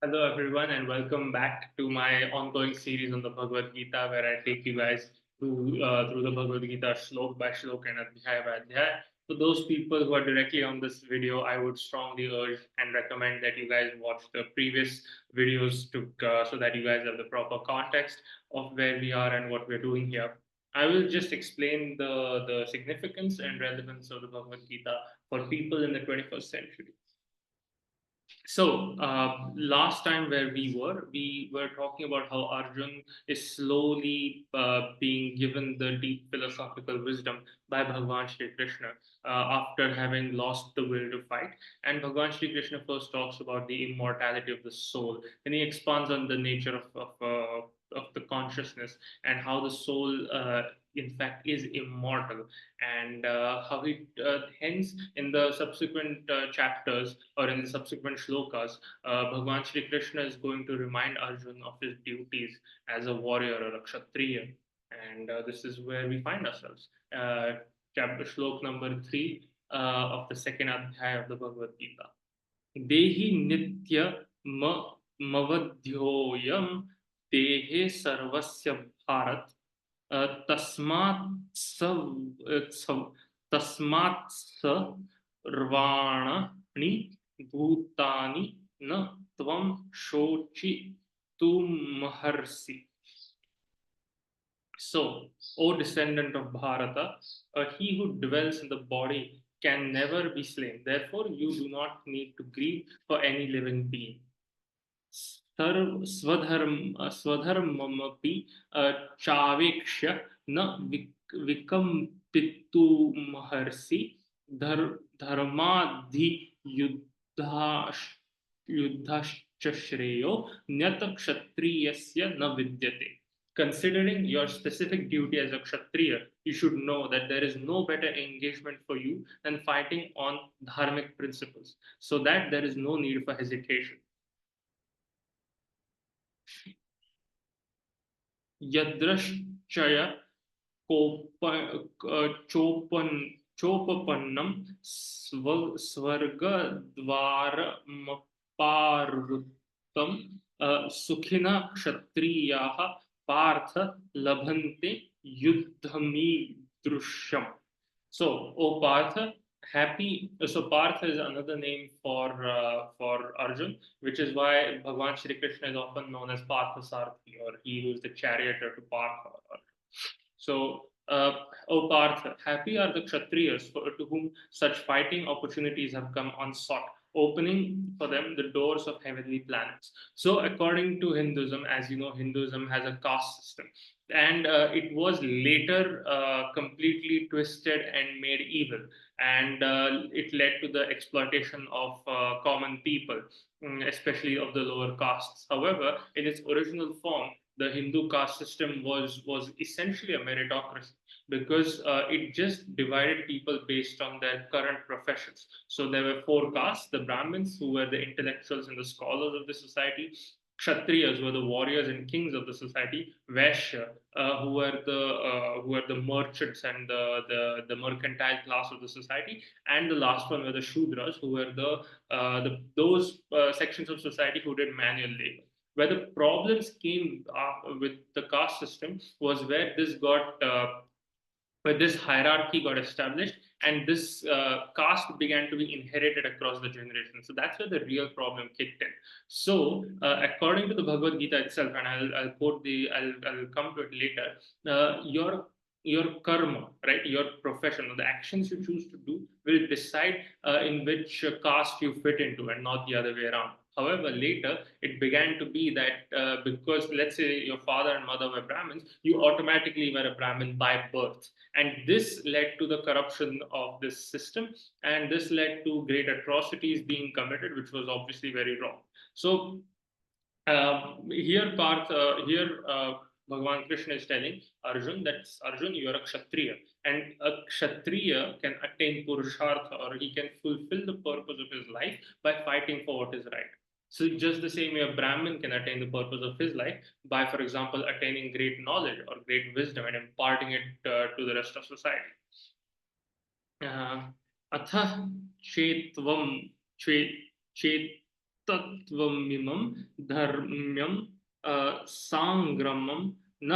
Hello, everyone, and welcome back to my ongoing series on the Bhagwad Gita, where I take you guys through the Bhagwad Gita shlok by shlok and adhyay by adhyay. For those people who are directly on this video, I would strongly urge and recommend that you guys watch the previous videos so that you guys have the proper context of where we are and what we're doing here. I will just explain the significance and relevance of the Bhagwad Gita for people in the 21st century. Last time where we were talking about how Arjun is slowly being given the deep philosophical wisdom by Bhagwan Shri Krishna after having lost the will to fight. And Bhagwan Shri Krishna first talks about the immortality of the soul, and he expands on the nature of the consciousness and how the soul, in fact, is immortal, and how he hence in the subsequent chapters or in the subsequent shlokas, Bhagwan Shri Krishna is going to remind Arjun of his duties as a warrior or a Kshatriya. And this is where we find ourselves. Chapter Shlok number 3 of the second adhyay of the Bhagavad Gita. Dehi nitya mavadhyoyam dehe sarvasya bharat तस्मात् तस्मात् सर्वाणि भूतानि न त्वं शोचितुमर्हसि. So, O descendant of Bharata, he who dwells in the body can never be slain. Therefore, you do not need to grieve for any living being. स्वधर्ममपि चावेक्ष्य न विकम्पितुमर्हसि धर्माद्धियुद्धाश्च श्रेयो न्यत क्षत्रियस्य न विद्यते. Considering your specific duty as a Kshatriya, you should know that there is no better engagement for you than fighting on dharmic principles, so that there is no need for hesitation. यदृश्चय चोपपन्नं स्वर्गद्वारमपावृत्तं सुखिनः क्षत्रियाः पार्थ लभन्ते युद्धमीदृशम्. So, O Partha, happy. So Partha is another name for Arjun, which is why Bhagwan Shri Krishna is often known as Partha Sarthi, or he who is the charioteer to Partha. So, O Partha, happy are the Kshatriyas to whom such fighting opportunities have come unsought, opening for them the doors of heavenly planets. So, according to Hinduism, as you know, Hinduism has a caste system, and it was later completely twisted and made evil, and it led to the exploitation of common people, especially of the lower castes. However, in its original form, the Hindu caste system was essentially a meritocracy, because it just divided people based on their current professions. So there were four castes: the Brahmins, who were the intellectuals and the scholars of the society; Kshatriyas were the warriors and kings of the society; Vaishya, who were the merchants and the mercantile class of the society; and the last one were the Shudras, who were those sections of society who did manual labor. Where the problems came with the caste system was where this hierarchy got established, and this caste began to be inherited across the generations. So that's where the real problem kicked in. So, according to the Bhagavad Gita itself, and I'll quote I'll come to it later. Your karma, right, your profession, or the actions you choose to do, will decide in which caste you fit into, and not the other way around. However, later it began to be that because, let's say, your father and mother were Brahmins, you automatically were a Brahmin by birth. And this led to the corruption of this system, and this led to great atrocities being committed, which was obviously very wrong. So, Bhagavan Krishna is telling Arjun that, Arjun, you are a Kshatriya, and a Kshatriya can attain Purushartha, or he can fulfill the purpose of his life by fighting for what is right. So, just the same way a Brahmin can attain the purpose of his life by, for example, attaining great knowledge or great wisdom and imparting it to the rest of society. अथ चेत्वं चे चेत् तत्त्वमिमं धर्म्यं साङ्ग्रमं न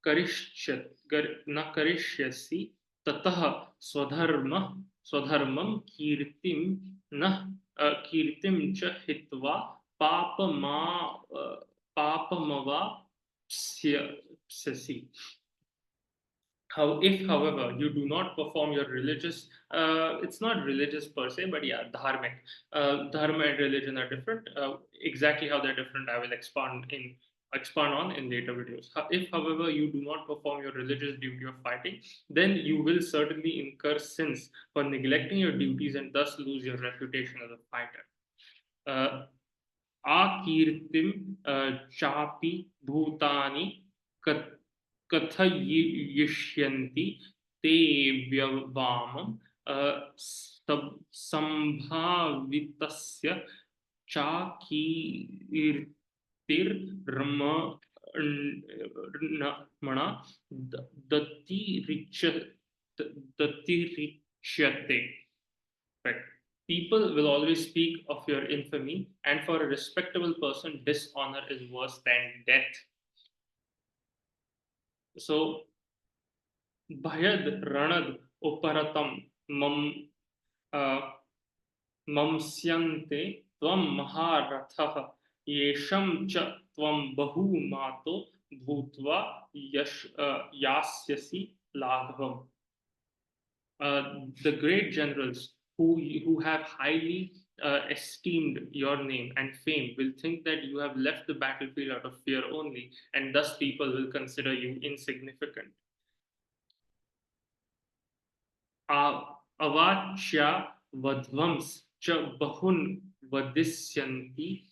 न करिष्यसि ततः स्वधर्मं कीर्तिं च हित्वा पापमा पापमवाप्स्यसि. If, however, you do not perform your religious, it's not religious per se, but yeah, dharmic. Dharma and religion are different. Exactly how they're different, I will expand on in later videos. If, however, you do not perform your religious duty of fighting, then you will certainly incur sins for neglecting your duties and thus lose your reputation as a fighter. Uh, आकीर्तिं चापि भूतानि कथयिष्यन्ति ते व्यवामं सम्भावितस्य चाकीर्तिर्मणा दतिरिच्यते. Right. People will always speak of your infamy, and for a respectable person, dishonor is worse than death. So, Bhayad Ranad Uparatam Mam Mamsyante Tvam Maharatha Yesham Cha Tvam Bahumato Bhutva Yasyasi Laghavam. The great generals who have highly esteemed your name and fame will think that you have left the battlefield out of fear only, and thus people will consider you insignificant. Avachya vadvams cha bahun vadisyanti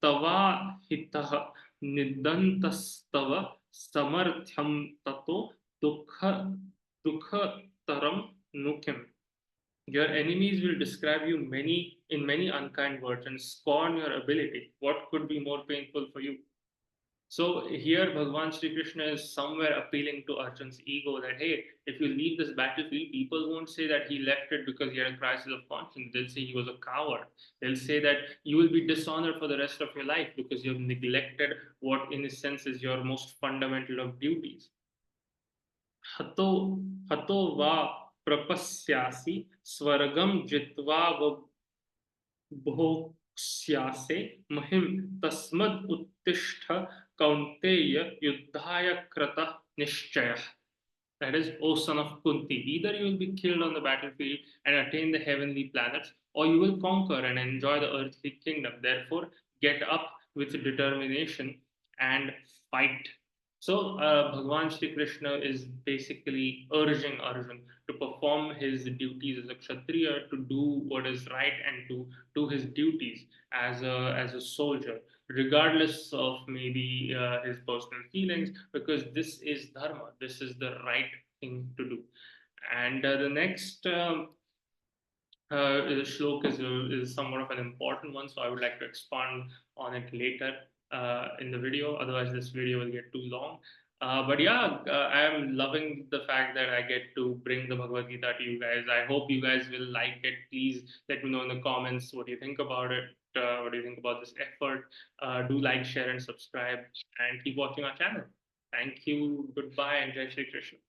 tava hitah nidantastava samarthyam tato dukha taram nukim. Your enemies will describe you in many unkind words and scorn your ability. What could be more painful for you? So here Bhagwan Sri Krishna is somewhere appealing to Arjun's ego that hey, if you leave this battlefield, people won't say that he left it because he had a crisis of conscience. They'll say he was a coward. They'll say that you will be dishonored for the rest of your life because you have neglected what in a sense is your most fundamental of duties. हतो हतो वा प्रपस्यासि स्वर्गं जित्वा भोक्ष्यासे महिम तस्मद् उत्तिष्ठ कौन्तेय युद्धाय कृतः निश्चयः. That is, O son of Kunti, either you will be killed on the battlefield and attain the heavenly planets, or you will conquer and enjoy the earthly kingdom. Therefore, get up with determination and fight. So, Bhagwan Shri Krishna is basically urging Arjun to perform his duties as a Kshatriya, to do what is right, and to do his duties as a soldier, regardless of maybe his personal feelings, because this is Dharma, this is the right thing to do. And the next shlok is somewhat of an important one, so I would like to expand on it later in the video. Otherwise, this video will get too long. But yeah, I am loving the fact that I get to bring the Bhagavad Gita to you guys. I hope you guys will like it. Please let me know in the comments what you think about it. What do you think about this effort? Do like, share, and subscribe, and keep watching our channel. Thank you. Goodbye, and Jai Shri Krishna.